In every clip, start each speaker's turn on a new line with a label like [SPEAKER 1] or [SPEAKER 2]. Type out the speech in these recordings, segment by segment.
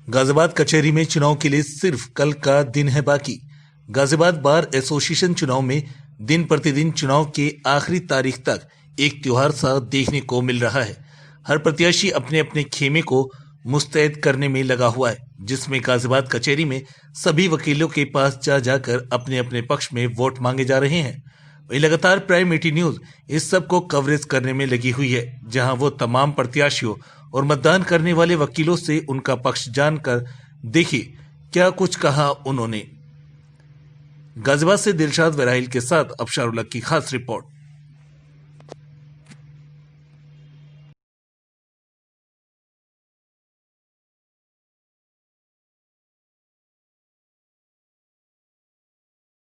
[SPEAKER 1] गाजियाबाद कचहरी में चुनाव के लिए सिर्फ कल का दिन है बाकी। गाजियाबाद बार एसोसिएशन चुनाव में दिन प्रतिदिन चुनाव के आखिरी तारीख तक एक त्योहार सा देखने को मिल रहा है। हर प्रत्याशी अपने अपने खेमे को मुस्तैद करने में लगा हुआ है, जिसमें गाजियाबाद कचहरी में सभी वकीलों के पास जा जाकर अपने अपने पक्ष में वोट मांगे जा रहे हैं। वही लगातार प्राइम 80 न्यूज इस सब को कवरेज करने में लगी हुई है, जहां वो तमाम प्रत्याशियों और मतदान करने वाले वकीलों से उनका पक्ष जानकर देखिए क्या कुछ कहा उन्होंने। गाजियाबाद से दिलशाद वराइल के साथ अबशार उलग की खास रिपोर्ट।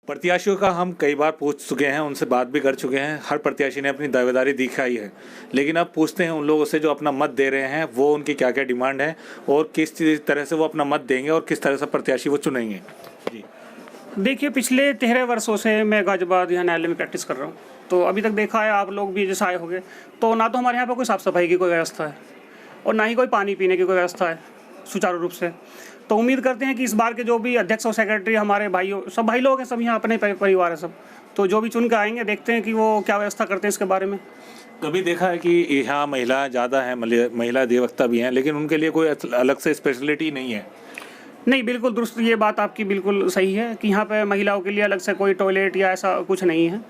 [SPEAKER 2] प्रत्याशियों का हम कई बार पूछ चुके हैं, उनसे बात भी कर चुके हैं। हर प्रत्याशी ने अपनी दावेदारी दिखाई है, लेकिन अब पूछते हैं उन लोगों से जो अपना मत दे रहे हैं, वो उनकी क्या क्या डिमांड है और किस तरह से वो अपना मत देंगे और किस तरह से प्रत्याशी वो चुनेंगे। जी
[SPEAKER 3] देखिए, पिछले 13 वर्षों से मैं गाजियाबाद यहाँ न्यायालय में प्रैक्टिस कर रहा हूँ। तो अभी तक देखा है, आप लोग भी जैसे आए होंगे, तो ना तो हमारे यहाँ पर कोई साफ़ सफाई की कोई व्यवस्था है और ना ही कोई पानी पीने की कोई व्यवस्था है सुचारू रूप से। तो उम्मीद करते हैं कि इस बार के जो भी अध्यक्ष और सेक्रेटरी हमारे भाइयों, सब भाई लोग हैं, सब यहाँ अपने परिवार है सब, तो जो भी चुन के आएंगे देखते हैं कि वो क्या व्यवस्था करते हैं इसके बारे में।
[SPEAKER 2] कभी देखा है कि यहाँ महिला ज़्यादा है, महिला अधिवक्ता भी हैं, लेकिन उनके लिए कोई अलग से स्पेशलिटी नहीं है।
[SPEAKER 3] नहीं, बिल्कुल दुरुस्त, ये बात आपकी बिल्कुल सही है कि यहाँ पे महिलाओं के लिए अलग से कोई टॉयलेट या ऐसा कुछ नहीं है,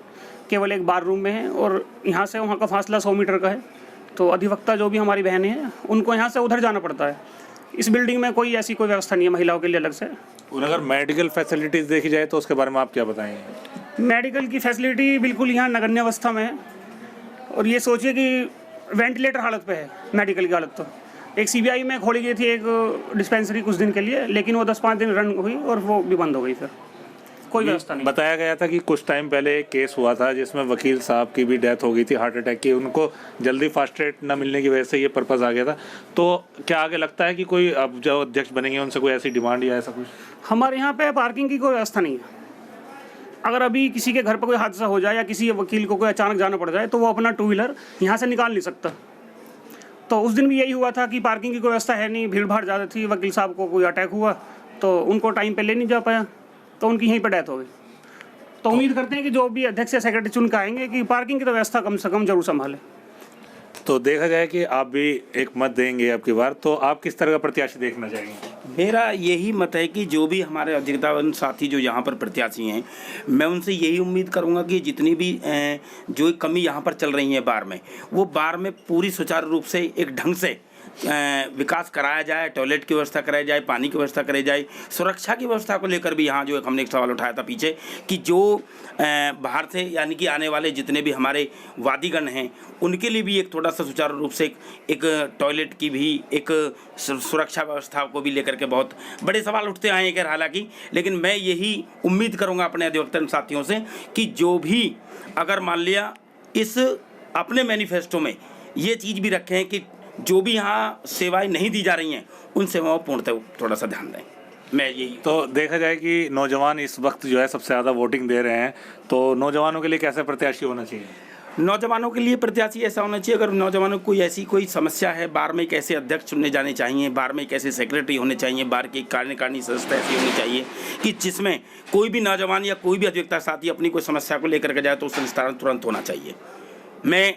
[SPEAKER 3] केवल एक बार रूम में है और यहाँ से वहाँ का फासला 100 मीटर का है। तो अधिवक्ता जो भी हमारी बहनें हैं उनको यहाँ से उधर जाना पड़ता है। इस बिल्डिंग में कोई ऐसी कोई व्यवस्था नहीं है महिलाओं के लिए अलग से।
[SPEAKER 2] और अगर मेडिकल फैसिलिटीज़ देखी जाए तो उसके बारे में आप क्या बताएंगे?
[SPEAKER 3] मेडिकल की फैसिलिटी बिल्कुल यहाँ नगण्य अवस्था में है और ये सोचिए कि वेंटिलेटर हालत पे है मेडिकल की हालत। तो एक सीबीआई में खोली गई थी एक डिस्पेंसरी कुछ दिन के लिए, लेकिन वो 10-5 दिन रन हुई और वो भी बंद हो गई, फिर कोई व्यवस्था नहीं।
[SPEAKER 2] बताया गया था कि कुछ टाइम पहले एक केस हुआ था जिसमें वकील साहब की भी डेथ हो गई थी हार्ट अटैक की, उनको जल्दी फास्ट ट्रैक न मिलने की वजह से ये पर्पज़ आ गया था। तो क्या आगे लगता है कि कोई अब जो अध्यक्ष बनेंगे उनसे कोई ऐसी डिमांड या ऐसा कुछ?
[SPEAKER 3] हमारे यहाँ पे पार्किंग की कोई व्यवस्था नहीं है। अगर अभी किसी के घर पर कोई हादसा हो जाए या किसी वकील को कोई अचानक जाना पड़ जाए तो वो अपना 2 व्हीलर यहाँ से निकाल नहीं सकता। तो उस दिन भी यही हुआ था कि पार्किंग की कोई व्यवस्था है नहीं, भीड़ भाड़ ज़्यादा थी, वकील साहब को कोई अटैक हुआ तो उनको टाइम पे ले नहीं जा पाया, तो उनकी यहीं पर डेथ हो गई। तो उम्मीद करते हैं कि जो भी अध्यक्ष या सेक्रेटरी चुन के आएंगे कि पार्किंग की तो व्यवस्था कम से कम जरूर संभालें।
[SPEAKER 2] तो देखा जाए कि आप भी एक मत देंगे अब की बार, तो आप किस तरह का प्रत्याशी देखना चाहेंगे?
[SPEAKER 4] मेरा यही मत है कि जो भी हमारे अधिवक्ता साथी जो यहाँ पर प्रत्याशी हैं, मैं उनसे यही उम्मीद करूँगा कि जितनी भी जो कमी यहाँ पर चल रही है बार में, वो बार में पूरी सुचारू रूप से एक ढंग से विकास कराया जाए, टॉयलेट की व्यवस्था कराई जाए, पानी की व्यवस्था कराई जाए, सुरक्षा की व्यवस्था को लेकर भी यहाँ जो हमने एक सवाल उठाया था पीछे कि जो बाहर से यानी कि आने वाले जितने भी हमारे वादीगण हैं उनके लिए भी एक थोड़ा सा सुचारू रूप से एक टॉयलेट की भी एक सुरक्षा व्यवस्था को भी लेकर के बहुत बड़े सवाल उठते आए हैं हालांकि, लेकिन मैं यही उम्मीद करूँगा अपने अधिवक्ता साथियों से कि जो भी अगर मान लिया इस अपने मैनिफेस्टो में ये चीज़ भी रखें कि जो भी यहाँ सेवाएं नहीं दी जा रही हैं उन सेवाओं पूर्णतः थोड़ा सा ध्यान दें। मैं यही
[SPEAKER 2] तो देखा जाए कि नौजवान इस वक्त जो है सबसे ज़्यादा वोटिंग दे रहे हैं, तो नौजवानों के लिए कैसा प्रत्याशी होना चाहिए?
[SPEAKER 4] नौजवानों के लिए प्रत्याशी ऐसा होना चाहिए, अगर नौजवानों को कोई ऐसी कोई समस्या है, बार में कैसे अध्यक्ष चुनने जाने चाहिए, बार में कैसे सेक्रेटरी होने चाहिए, बार की कार्यकारिणी संस्था ऐसी होनी चाहिए कि जिसमें कोई भी नौजवान या कोई भी अधिवक्ता साथी अपनी कोई समस्या को लेकर के जाए तो उसका निस्तारण तुरंत होना चाहिए। मैं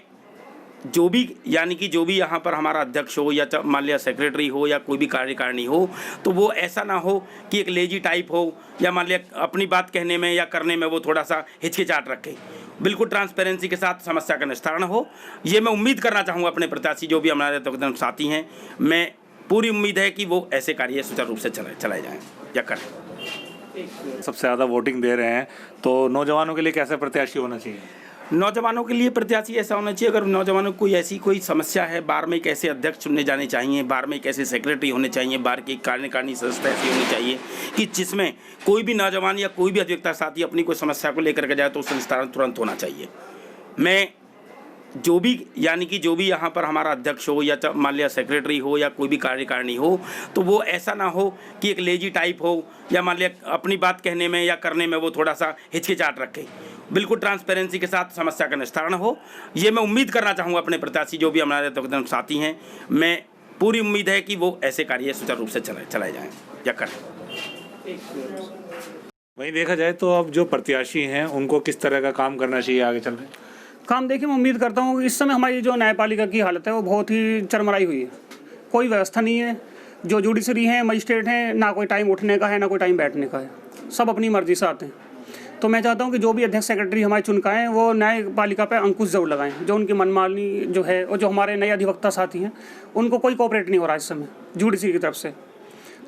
[SPEAKER 4] जो भी यानी कि जो भी यहाँ पर हमारा अध्यक्ष हो या मान लिया सेक्रेटरी हो या कोई भी कार्यकारिणी हो, तो वो ऐसा ना हो कि एक लेजी टाइप हो या मान लिया अपनी बात कहने में या करने में वो थोड़ा सा हिचकिचाहट रखे। बिल्कुल ट्रांसपेरेंसी के साथ समस्या का निस्तारण हो, ये मैं उम्मीद करना चाहूँगा अपने प्रत्याशी जो भी हमारे साथी हैं। मैं पूरी उम्मीद है कि वो ऐसे कार्य सुचारू रूप से चलाए जाएँ या करें।
[SPEAKER 2] सबसे ज़्यादा वोटिंग दे रहे हैं, तो नौजवानों के लिए कैसा प्रत्याशी होना चाहिए?
[SPEAKER 4] नौजवानों के लिए प्रत्याशी ऐसा होना चाहिए, अगर नौजवानों को कोई ऐसी कोई समस्या है, बार में कैसे अध्यक्ष चुनने जाने चाहिए, बार में कैसे सेक्रेटरी होने चाहिए, बार की कार्यकारिणी संस्था ऐसी होनी चाहिए कि जिसमें कोई भी नौजवान या कोई भी अधिवक्ता साथी अपनी कोई समस्या को लेकर के जाए तो उसका निस्तारण तुरंत होना चाहिए। मैं जो भी यानी कि जो भी यहाँ पर हमारा अध्यक्ष हो या मान लिया सेक्रेटरी हो या कोई भी कार्यकारिणी हो, तो वो ऐसा ना हो कि एक लेजी टाइप हो या मान लिया अपनी बात कहने में या करने में वो थोड़ा सा हिचकिचाहट रखे। बिल्कुल ट्रांसपेरेंसी के साथ समस्या का निस्तारण हो, ये मैं उम्मीद करना चाहूँगा अपने प्रत्याशी जो भी हमारे साथी हैं। मैं पूरी उम्मीद है कि वो ऐसे कार्य सुचारू रूप से चलाए जाएँ या करें।
[SPEAKER 2] वहीं देखा जाए तो अब जो प्रत्याशी हैं उनको किस तरह का काम करना चाहिए आगे चल रहे?
[SPEAKER 3] काम देखिए, मैं उम्मीद करता हूँ कि इस समय हमारी जो न्यायपालिका की हालत है वो बहुत ही चरमराई हुई है। कोई व्यवस्था नहीं है। जो जुडिशरी हैं, मजिस्ट्रेट हैं, ना कोई टाइम उठने का है ना कोई टाइम बैठने का है, सब अपनी मर्जी से आते हैं। तो मैं चाहता हूँ कि जो भी अध्यक्ष सेक्रेटरी हमारे चुनकाएँ वो न्यायपालिका पर अंकुश जरूर लगाएं। जो उनकी मनमानी जो है और जो हमारे नए अधिवक्ता साथी हैं उनको कोई कोऑपरेट नहीं हो रहा इस समय जुडिशरी की तरफ से।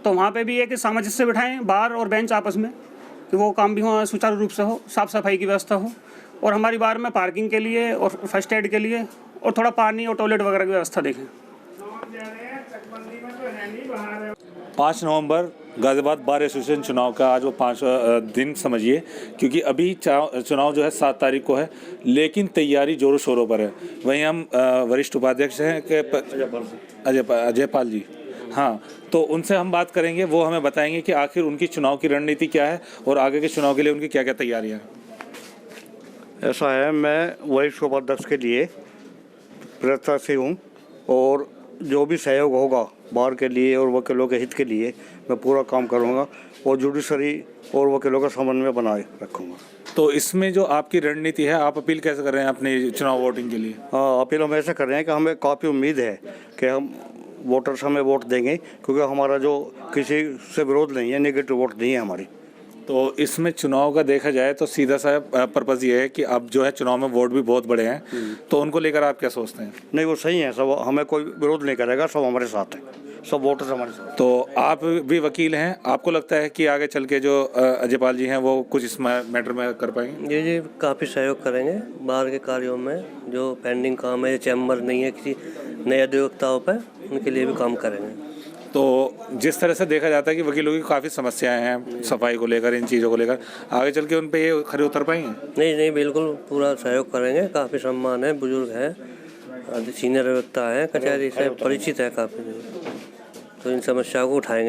[SPEAKER 3] तो वहाँ पे भी है कि सामंजस्य बिठाएं बार और बेंच आपस में, कि वो काम भी हो सुचारू रूप से हो, साफ़ सफाई की व्यवस्था हो, और हमारी बार में पार्किंग के लिए और फर्स्ट एड के लिए और थोड़ा पानी और टॉयलेट वगैरह की व्यवस्था देखें।
[SPEAKER 2] 5 नवंबर गाज़ियाबाद बार एसोसिएशन चुनाव का आज वो 5 दिन समझिए, क्योंकि अभी चुनाव जो है 7 तारीख को है, लेकिन तैयारी जोरों शोरों पर है। वहीं हम वरिष्ठ उपाध्यक्ष हैं अजय पाल जी, हाँ, तो उनसे हम बात करेंगे। वो हमें बताएंगे कि आखिर उनकी चुनाव की रणनीति क्या है और आगे के चुनाव के लिए उनकी क्या क्या तैयारियाँ हैं।
[SPEAKER 5] ऐसा है, मैं वरिष्ठ उपाध्यक्ष के लिए प्रत्याशी हूँ और जो भी सहयोग होगा बार के लिए और वकीलों के हित के लिए मैं पूरा काम करूँगा और जुडिशरी और वकीलों का समन्वय बनाए रखूँगा।
[SPEAKER 2] तो इसमें जो आपकी रणनीति है, आप अपील कैसे कर रहे हैं अपने चुनाव वोटिंग के लिए?
[SPEAKER 5] हाँ, अपील हम ऐसा कर रहे हैं कि हमें काफ़ी उम्मीद है कि हम वोटर्स हमें वोट देंगे, क्योंकि हमारा जो किसी से विरोध नहीं है, नेगेटिव वोट नहीं है हमारी।
[SPEAKER 2] तो इसमें चुनाव का देखा जाए तो सीधा सा पर्पज़ ये है कि अब जो है चुनाव में वोट भी बहुत बड़े हैं, तो उनको लेकर आप क्या सोचते हैं?
[SPEAKER 5] नहीं, वो सही है, सब हमें कोई विरोध नहीं करेगा, सब हमारे साथ हैं, सब वोटर्स हमारे साथ।
[SPEAKER 2] तो आप भी वकील हैं, आपको लगता है कि आगे चल के जो अजय पाल जी हैं वो कुछ इस मैटर में कर पाएंगे?
[SPEAKER 6] जी, काफ़ी सहयोग करेंगे बाहर के कार्यों में। जो पेंडिंग काम है, चैम्बर नहीं है किसी नए अधिवक्ताओं पर, उनके लिए भी काम करेंगे।
[SPEAKER 2] तो जिस तरह से देखा जाता है कि वकीलों की काफ़ी समस्याएं हैं सफाई को लेकर, इन चीज़ों को लेकर, आगे चल के उन पे ये खरे उतर पाएंगे?
[SPEAKER 6] नहीं, बिल्कुल पूरा सहयोग करेंगे। काफ़ी सम्मान है, बुजुर्ग हैं, सीनियर अधिवक्ता हैं, कचहरी से परिचित है काफ़ी, तो इन समस्याओं को उठाएंगे।